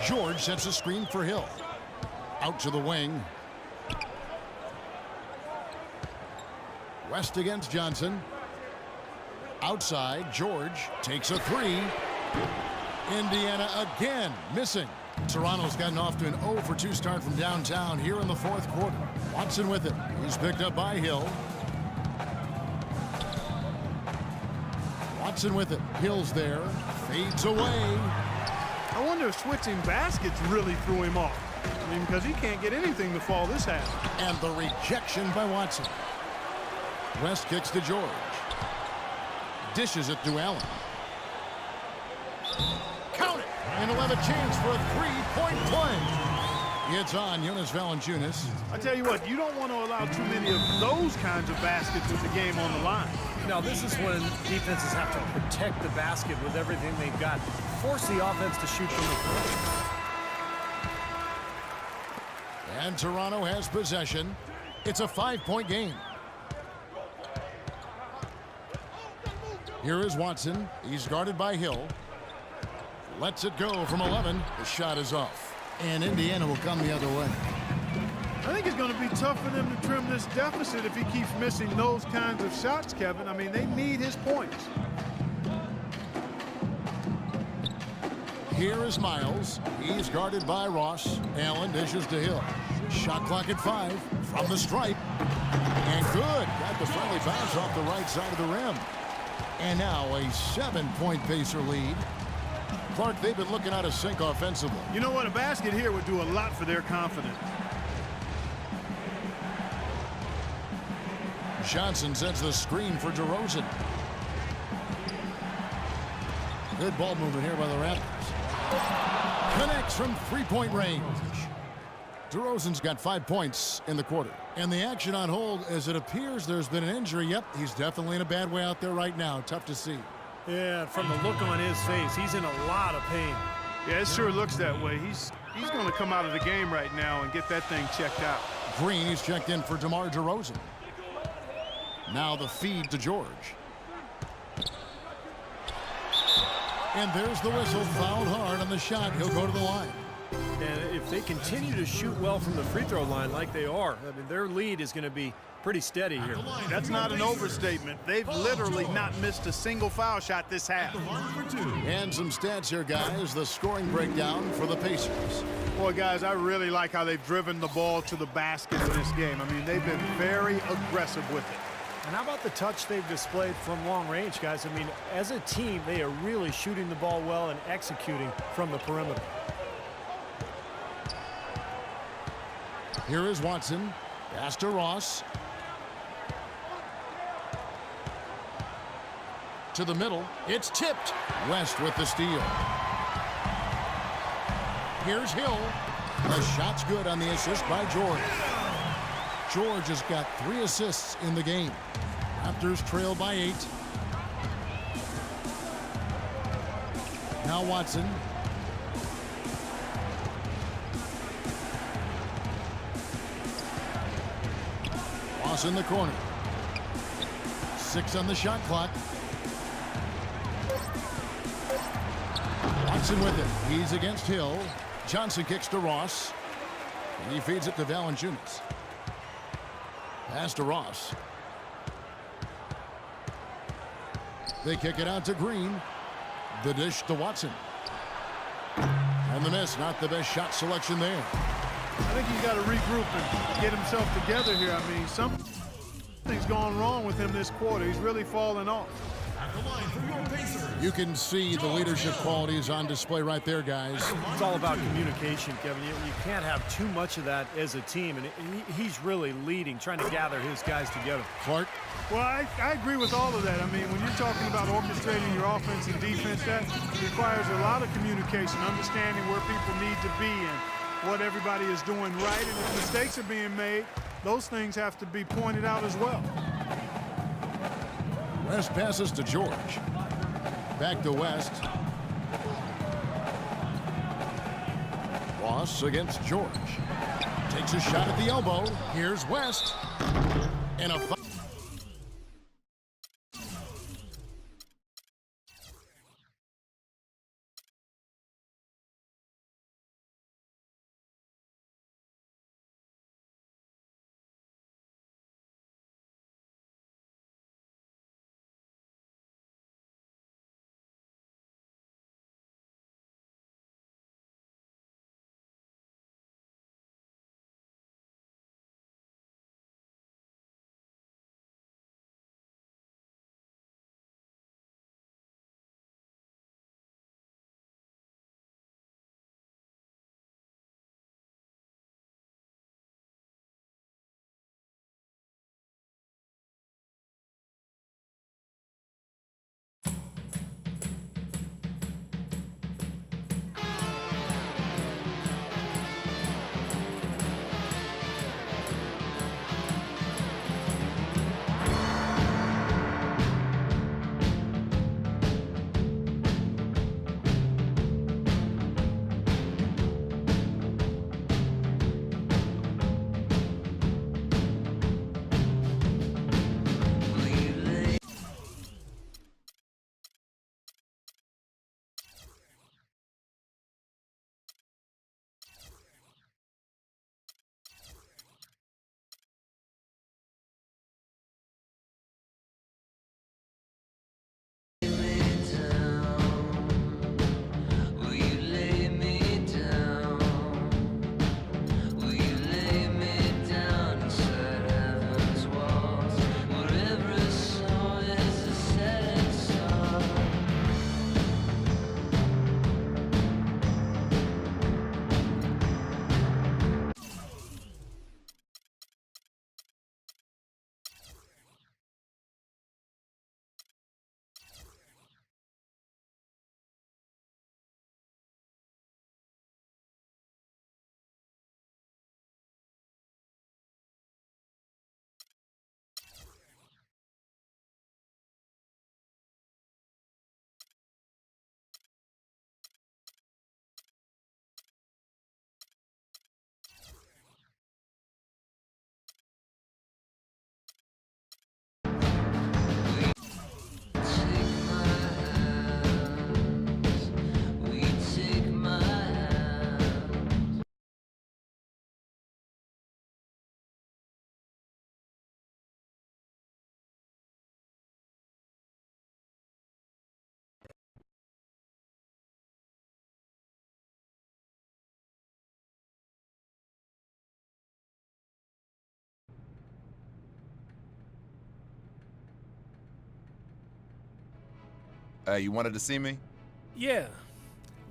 George sets a screen for Hill. Out to the wing. West against Johnson. Outside, George takes a three. Indiana again missing. Toronto's gotten off to an 0 for 2 start from downtown here in the fourth quarter. Watson with it. He's picked up by Hill. Watson with it. Hill's there. Fades away. I wonder if switching baskets really threw him off. I mean, because he can't get anything to fall this half. And the rejection by Watson. West kicks to George. Dishes it to Allen. Count it! And he'll have a chance for a three-point play. It's on Jonas Valanciunas. I tell you what, you don't want to allow too many of those kinds of baskets with the game on the line. Now, this is when defenses have to protect the basket with everything they've got. Force the offense to shoot from the perimeter. And Toronto has possession. It's a 5-point game. Here is Watson. He's guarded by Hill. Lets it go from 11. The shot is off. And Indiana will come the other way. I think it's going to be tough for them to trim this deficit if he keeps missing those kinds of shots, Kevin. I mean, they need his points. Here is Miles. He's guarded by Ross. Allen dishes to Hill. Shot clock at 5 from the stripe. And good. Got the friendly bounce off the right side of the rim. And now a 7-point Pacer lead. Clark, they've been looking out of sync offensively. You know what? A basket here would do a lot for their confidence. Johnson sets the screen for DeRozan. Good ball movement here by the Raptors. Connects from three-point range. DeRozan's got 5 points in the quarter. And the action on hold as it appears there's been an injury. Yep, he's definitely in a bad way out there right now. Tough to see. Yeah, from the look on his face, he's in a lot of pain. Yeah, it sure looks that way. He's going to come out of the game right now and get that thing checked out. Green is checked in for DeMar DeRozan. Now the feed to George. And there's the whistle. Fouled hard on the shot. He'll go to the line. And if they continue to shoot well from the free throw line like they are, I mean, their lead is going to be pretty steady here. That's not an overstatement. They've literally not missed a single foul shot this half. And some stats here, guys. The scoring breakdown for the Pacers. Boy, guys, I really like how they've driven the ball to the basket in this game. I mean, they've been very aggressive with it. And how about the touch they've displayed from long range, guys? I mean, as a team, they are really shooting the ball well and executing from the perimeter. Here is Watson. Pass to Ross. To the middle. It's tipped. West with the steal. Here's Hill. The shot's good on the assist by George. George has got 3 assists in the game. Raptors trail by 8. Now Watson. Ross in the corner. 6 on the shot clock. Watson with it. He's against Hill. Johnson kicks to Ross. And he feeds it to Valanciunas. Pass to Ross. They kick it out to Green. The dish to Watson. And the miss. Not the best shot selection there. I think he's got to regroup and get himself together here. I mean, something's gone wrong with him this quarter. He's really fallen off. You can see the leadership qualities on display right there, guys. It's all about communication, Kevin. You can't have too much of that as a team, and he's really leading, trying to gather his guys together. Clark? Well, I agree with all of that. I mean, when you're talking about orchestrating your offense and defense, that requires a lot of communication, understanding where people need to be and what everybody is doing right. And if mistakes are being made, those things have to be pointed out as well. West passes to George. Back to West. Ross against George. Takes a shot at the elbow. Here's West. And a You wanted to see me? Yeah.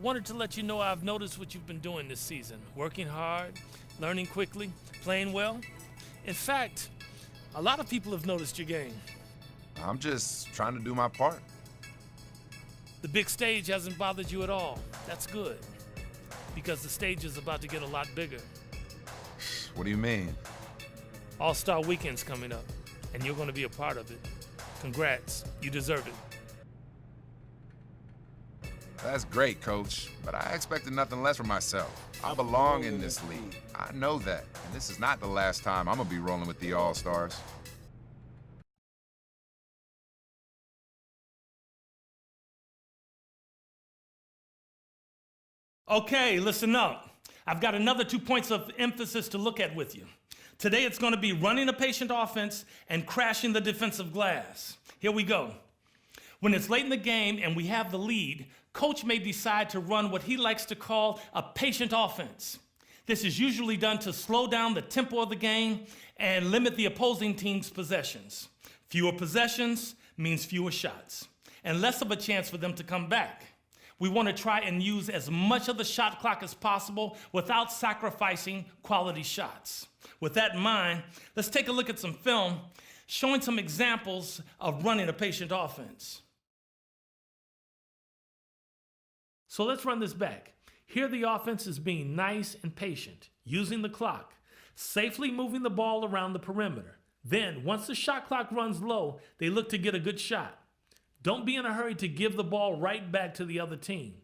Wanted to let you know I've noticed what you've been doing this season. Working hard, learning quickly, playing well. In fact, a lot of people have noticed your game. I'm just trying to do my part. The big stage hasn't bothered you at all. That's good. Because the stage is about to get a lot bigger. What do you mean? All-Star Weekend's coming up, and you're going to be a part of it. Congrats. You deserve it. That's great, Coach, but I expected nothing less from myself. I belong in this league. I know that, and this is not the last time I'm gonna be rolling with the All-Stars. Okay, listen up. I've got another 2 points of emphasis to look at with you. Today it's going to be running a patient offense and crashing the defensive glass. Here we go. When it's late in the game and we have the lead, coach may decide to run what he likes to call a patient offense. This is usually done to slow down the tempo of the game and limit the opposing team's possessions. Fewer possessions means fewer shots and less of a chance for them to come back. We want to try and use as much of the shot clock as possible without sacrificing quality shots. With that in mind, let's take a look at some film showing some examples of running a patient offense. So let's run this back. Here the offense is being nice and patient, using the clock, safely moving the ball around the perimeter. Then, once the shot clock runs low, they look to get a good shot. Don't be in a hurry to give the ball right back to the other team.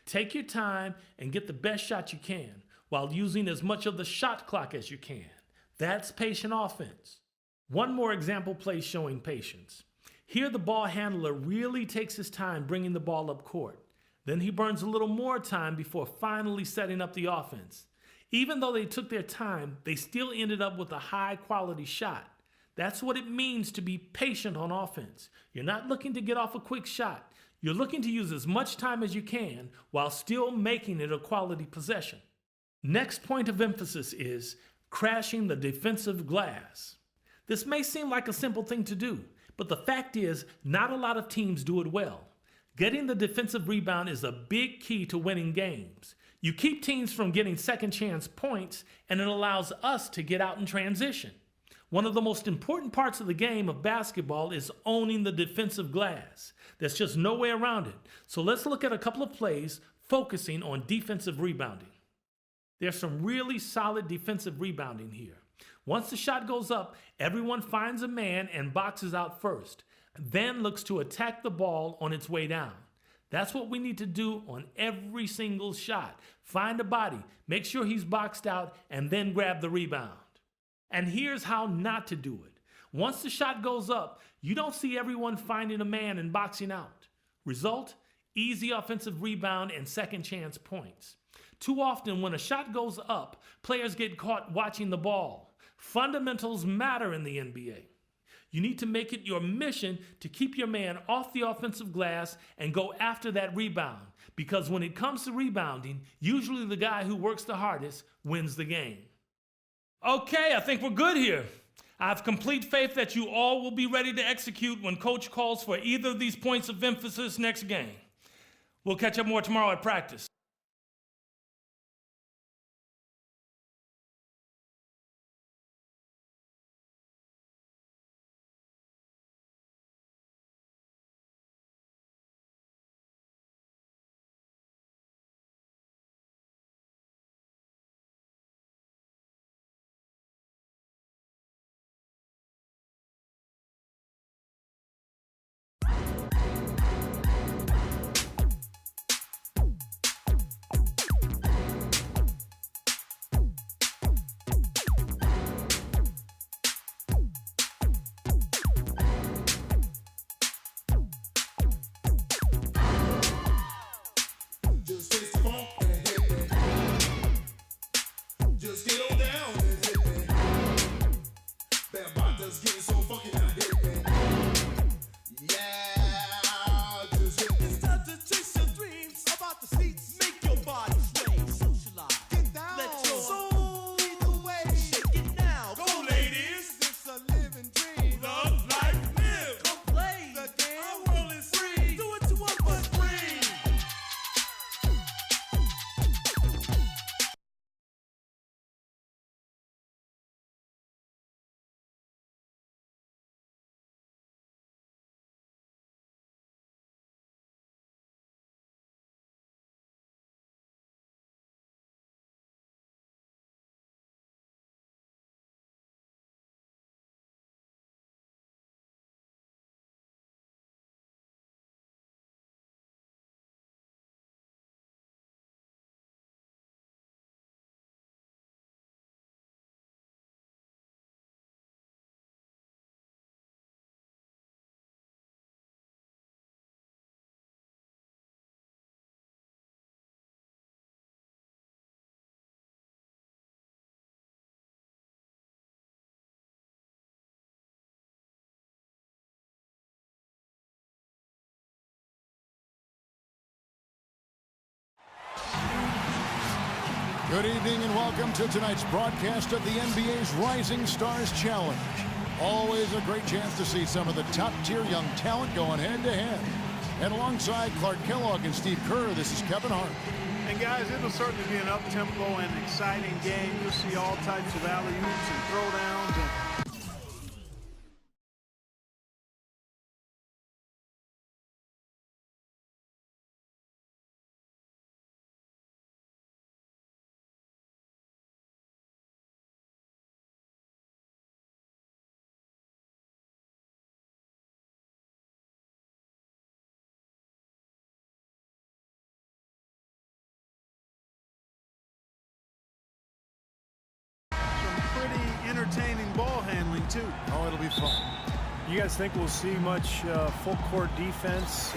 Take your time and get the best shot you can while using as much of the shot clock as you can. That's patient offense. One more example play showing patience. Here the ball handler really takes his time bringing the ball up court. Then he burns a little more time before finally setting up the offense. Even though they took their time, they still ended up with a high-quality shot. That's what it means to be patient on offense. You're not looking to get off a quick shot. You're looking to use as much time as you can while still making it a quality possession. Next point of emphasis is crashing the defensive glass. This may seem like a simple thing to do, but the fact is not a lot of teams do it well. Getting the defensive rebound is a big key to winning games. You keep teams from getting second chance points, and it allows us to get out in transition. One of the most important parts of the game of basketball is owning the defensive glass. There's just no way around it. So let's look at a couple of plays focusing on defensive rebounding. There's some really solid defensive rebounding here. Once the shot goes up, everyone finds a man and boxes out first, then looks to attack the ball on its way down. That's what we need to do on every single shot. Find a body, make sure he's boxed out, and then grab the rebound. And here's how not to do it. Once the shot goes up, you don't see everyone finding a man and boxing out. Result? Easy offensive rebound and second chance points. Too often when a shot goes up, players get caught watching the ball. Fundamentals matter in the NBA. You need to make it your mission to keep your man off the offensive glass and go after that rebound. Because when it comes to rebounding, usually the guy who works the hardest wins the game. Okay, I think we're good here. I have complete faith that you all will be ready to execute when coach calls for either of these points of emphasis next game. We'll catch up more tomorrow at practice. Good evening and welcome to tonight's broadcast of the NBA's Rising Stars Challenge. Always a great chance to see some of the top-tier young talent going head-to-head. And alongside Clark Kellogg and Steve Kerr, this is Kevin Hart. And guys, it'll certainly be an up-tempo and exciting game. You'll see all types of alley-oops and throwdowns. And entertaining ball handling too. Oh, it'll be fun. You guys think we'll see much full court defense?